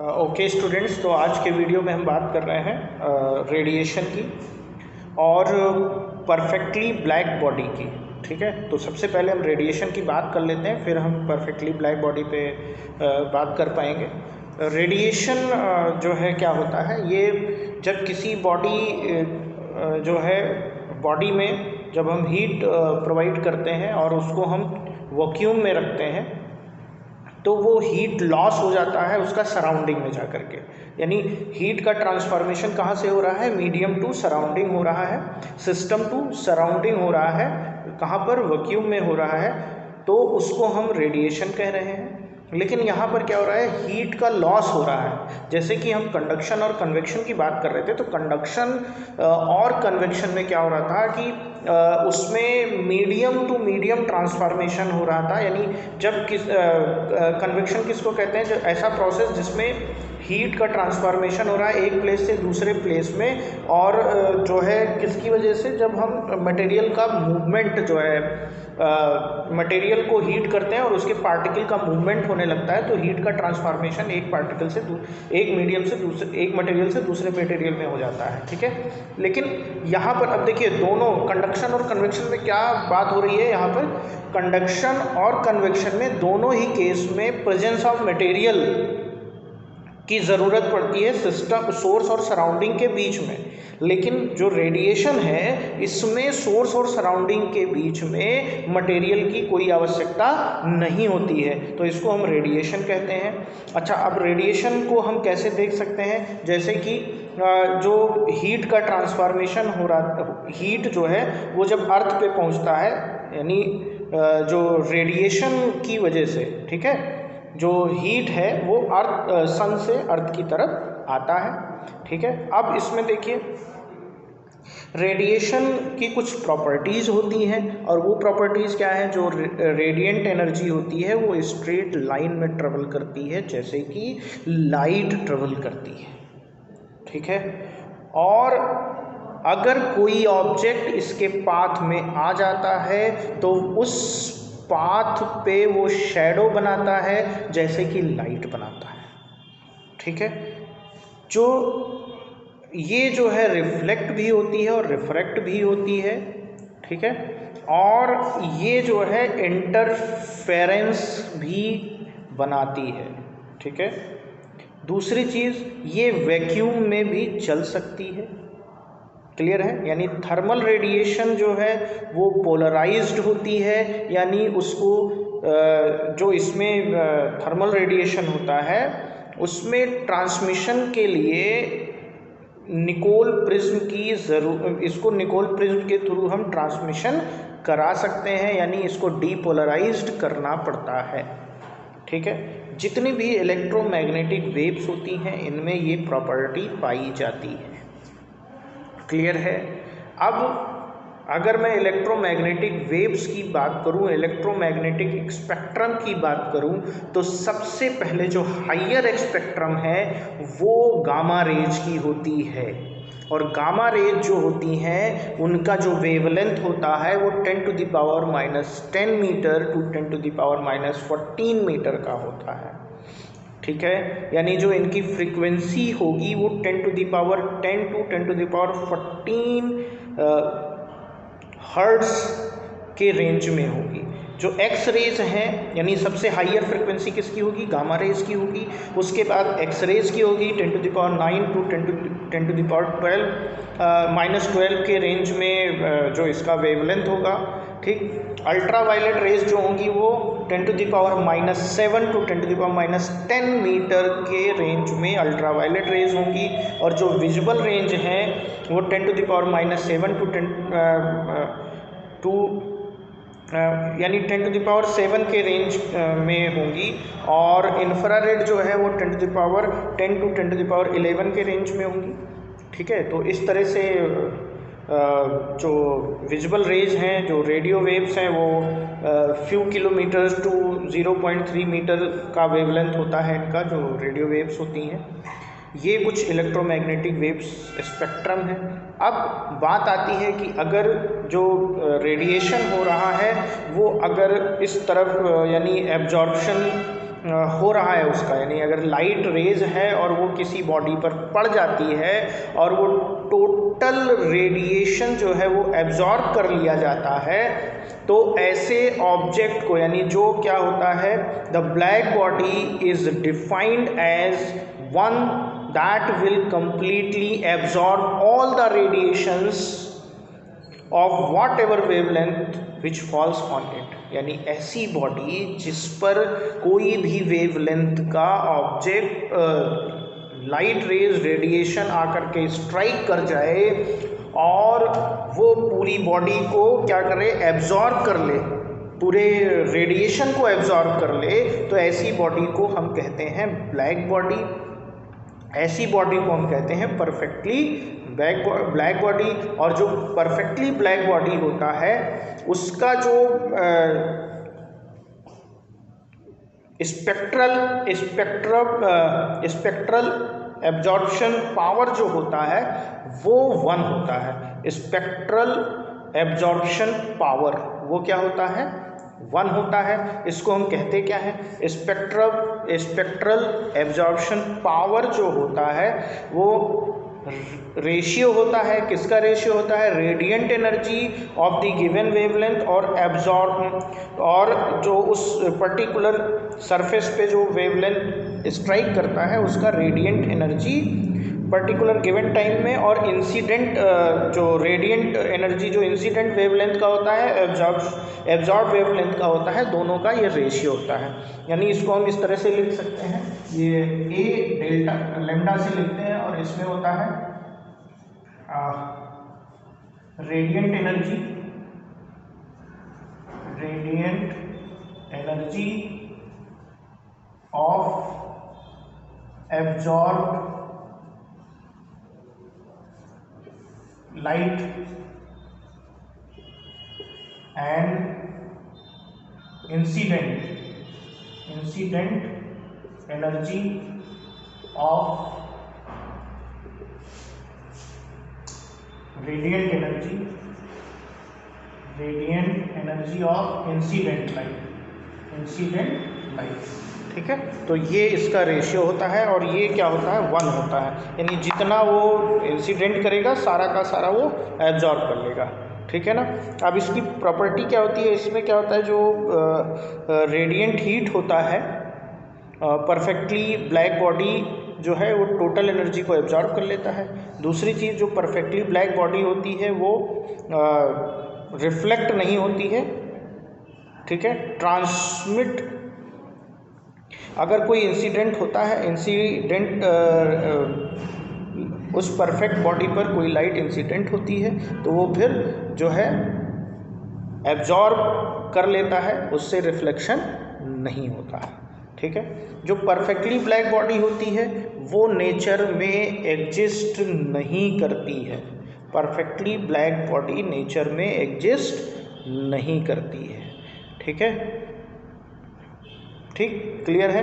Okay students, तो आज के वीडियो में हम बात कर रहे हैं रेडिएशन की और परफेक्टली ब्लैक बॉडी की। ठीक है, तो सबसे पहले हम रेडिएशन की बात कर लेते हैं, फिर हम परफेक्टली ब्लैक बॉडी पे बात कर पाएंगे। रेडिएशन जो है क्या होता है, ये जब किसी बॉडी जो है बॉडी में जब हम हीट प्रोवाइड करते हैं और उसको हम वैक्यूम में रखते हैं तो वो हीट लॉस हो जाता है उसका सराउंडिंग में जा कर के। यानी हीट का ट्रांसफॉर्मेशन कहाँ से हो रहा है, मीडियम टू सराउंडिंग हो रहा है, सिस्टम टू सराउंडिंग हो रहा है, कहाँ पर, वैक्यूम में हो रहा है, तो उसको हम रेडिएशन कह रहे हैं। लेकिन यहाँ पर क्या हो रहा है, हीट का लॉस हो रहा है। जैसे कि हम कंडक्शन और कन्वेक्शन की बात कर रहे थे, तो कंडक्शन और कन्वेक्शन में क्या हो रहा था कि उसमें मीडियम टू मीडियम ट्रांसफॉर्मेशन हो रहा था। यानी जब कन्वेक्शन किसको कहते हैं, जो ऐसा प्रोसेस जिसमें हीट का ट्रांसफॉर्मेशन हो रहा है एक प्लेस से दूसरे प्लेस में, और जो है किसकी वजह से, जब हम मटेरियल का मूवमेंट जो है मटेरियल को हीट करते हैं और उसके पार्टिकल का मूवमेंट होने लगता है, तो हीट का ट्रांसफॉर्मेशन एक पार्टिकल से एक मीडियम से दूसरे, एक मटेरियल से दूसरे मटेरियल में हो जाता है। ठीक है, लेकिन यहाँ पर अब देखिए दोनों कंडक्शन और कन्वेक्शन में क्या बात हो रही है। यहाँ पर कंडक्शन और कन्वेक्शन में दोनों ही केस में प्रेजेंस ऑफ मटेरियल की ज़रूरत पड़ती है सिस्टम, सोर्स और सराउंडिंग के बीच में। लेकिन जो रेडिएशन है इसमें सोर्स और सराउंडिंग के बीच में मटेरियल की कोई आवश्यकता नहीं होती है, तो इसको हम रेडिएशन कहते हैं। अच्छा, अब रेडिएशन को हम कैसे देख सकते हैं, जैसे कि जो हीट का ट्रांसफॉर्मेशन हो रहा, हीट जो है वो जब अर्थ पे पहुंचता है, यानी जो रेडिएशन की वजह से, ठीक है, जो हीट है वो अर्थ, सन से अर्थ की तरफ आता है। ठीक है, अब इसमें देखिए रेडिएशन की कुछ प्रॉपर्टीज़ होती हैं, और वो प्रॉपर्टीज़ क्या है, जो रेडिएंट एनर्जी होती है वो स्ट्रेट लाइन में ट्रेवल करती है, जैसे कि लाइट ट्रेवल करती है। ठीक है, और अगर कोई ऑब्जेक्ट इसके पाथ में आ जाता है तो उस पाथ पे वो शैडो बनाता है, जैसे कि लाइट बनाता है। ठीक है, जो ये जो है रिफ्लेक्ट भी होती है और रिफ्रैक्ट भी होती है। ठीक है, और ये जो है इंटरफेरेंस भी बनाती है। ठीक है, दूसरी चीज़, ये वैक्यूम में भी चल सकती है। क्लियर है, यानी थर्मल रेडिएशन जो है वो पोलराइज्ड होती है, यानी उसको जो इसमें थर्मल रेडिएशन होता है उसमें ट्रांसमिशन के लिए निकोल प्रिज्म की ज़रूर, इसको निकोल प्रिज्म के थ्रू हम ट्रांसमिशन करा सकते हैं, यानी इसको डीपोलराइज्ड करना पड़ता है। ठीक है, जितनी भी इलेक्ट्रोमैग्नेटिक वेव्स होती हैं इनमें ये प्रॉपर्टी पाई जाती है। क्लियर है। अब अगर मैं इलेक्ट्रोमैग्नेटिक वेव्स की बात करूं, इलेक्ट्रोमैग्नेटिक स्पेक्ट्रम की बात करूं, तो सबसे पहले जो हायर स्पेक्ट्रम है वो गामा रेज की होती है। और गामा रेज जो होती हैं उनका जो वेवलेंथ होता है वो 10⁻⁻10 मीटर टू 10⁻⁻14 मीटर का होता है। ठीक है, यानी जो इनकी फ्रीक्वेंसी होगी वो 10⁻10 टू 10⁻14 हर्ट्ज के रेंज में होगी। जो एक्स रेज हैं, यानी सबसे हाईयर फ्रिक्वेंसी किसकी होगी, गामा रेज की होगी, उसके बाद एक्स रेज की होगी 10⁻9 टू 10⁻12 के रेंज में जो इसका वेवलेंथ होगा। ठीक, अल्ट्रा वायलेट रेज जो होंगी वो 10⁻⁻7 टू 10⁻⁻10 मीटर के रेंज में अल्ट्रा वायलेट रेज होंगी, और जो विजुअल रेंज है वो 10⁻7 टू यानी 10⁻7 के रेंज में होंगी, और इंफ्रारेड जो है वो 10⁻10 टू 10⁻11 के रेंज में होंगी। ठीक है, तो इस तरह से जो विजुअल रेज हैं, जो रेडियो वेव्स हैं, वो फ्यू किलोमीटर्स टू 0.3 मीटर का वेवलेंथ होता है इनका, जो रेडियो वेव्स होती हैं। ये कुछ इलेक्ट्रोमैग्नेटिक वेव्स स्पेक्ट्रम है। अब बात आती है कि अगर जो रेडिएशन हो रहा है वो अगर इस तरफ यानी एब्जॉर्प्शन हो रहा है उसका, यानी अगर लाइट रेज है और वो किसी बॉडी पर पड़ जाती है और वो टोटल रेडिएशन जो है वो एब्जॉर्ब कर लिया जाता है, तो ऐसे ऑब्जेक्ट को, यानी जो क्या होता है, the black body is defined as one that will completely absorb all the radiations of whatever wavelength which falls on it. यानी ऐसी बॉडी जिस पर कोई भी वेवलेंथ का ऑब्जेक्ट लाइट रेज रेडिएशन आकर के स्ट्राइक कर जाए और वो पूरी बॉडी को क्या करे, एब्जॉर्ब कर ले, पूरे रेडिएशन को एब्जॉर्ब कर ले, तो ऐसी बॉडी को हम कहते हैं ब्लैक बॉडी। ऐसी बॉडी को हम कहते हैं परफेक्टली ब्लैक बॉडी। और जो परफेक्टली ब्लैक बॉडी होता है उसका जो स्पेक्ट्रल एब्जॉर्प्शन पावर जो होता है वो 1 होता है। स्पेक्ट्रल एब्जॉर्प्शन पावर वो क्या होता है, 1 होता है। इसको हम कहते क्या है, स्पेक्ट्रल एब्जॉर्प्शन पावर जो होता है वो रेशियो होता है। किसका रेशियो होता है, radiant energy of the given wavelength और जो उस पर्टिकुलर सरफेस पे जो वेवलेंथ स्ट्राइक करता है उसका radiant energy particular given time में, और इंसिडेंट जो रेडिएंट एनर्जी जो इंसिडेंट वेवलेंथ का होता है, एब्जॉर्ब वेवलेंथ का होता है, दोनों का ये रेशियो होता है। यानी इसको हम इस तरह से लिख सकते हैं, ये ए डेल्टा लैम्डा से लिखते हैं और इसमें होता है radiant energy of absorb light and incident energy of radiant energy of incident light। ठीक है, तो ये इसका रेशियो होता है और ये क्या होता है, 1 होता है। यानी जितना वो इंसिडेंट करेगा सारा का सारा वो एब्जॉर्ब कर लेगा। ठीक है ना। अब इसकी प्रॉपर्टी क्या होती है, इसमें क्या होता है, जो रेडिएंट हीट होता है, परफेक्टली ब्लैक बॉडी जो है वो टोटल एनर्जी को एब्जॉर्ब कर लेता है। दूसरी चीज़, जो परफेक्टली ब्लैक बॉडी होती है वो रिफ्लेक्ट नहीं होती है। ठीक है, ट्रांसमिट, अगर कोई इंसिडेंट होता है, उस परफेक्ट बॉडी पर कोई लाइट इंसिडेंट होती है तो वो फिर जो है एब्जॉर्ब कर लेता है, उससे रिफ्लेक्शन नहीं होता है। ठीक है, जो परफेक्टली ब्लैक बॉडी होती है वो नेचर में एग्जिस्ट नहीं करती है। परफेक्टली ब्लैक बॉडी नेचर में एग्जिस्ट नहीं करती है। ठीक है, ठीक, क्लियर है।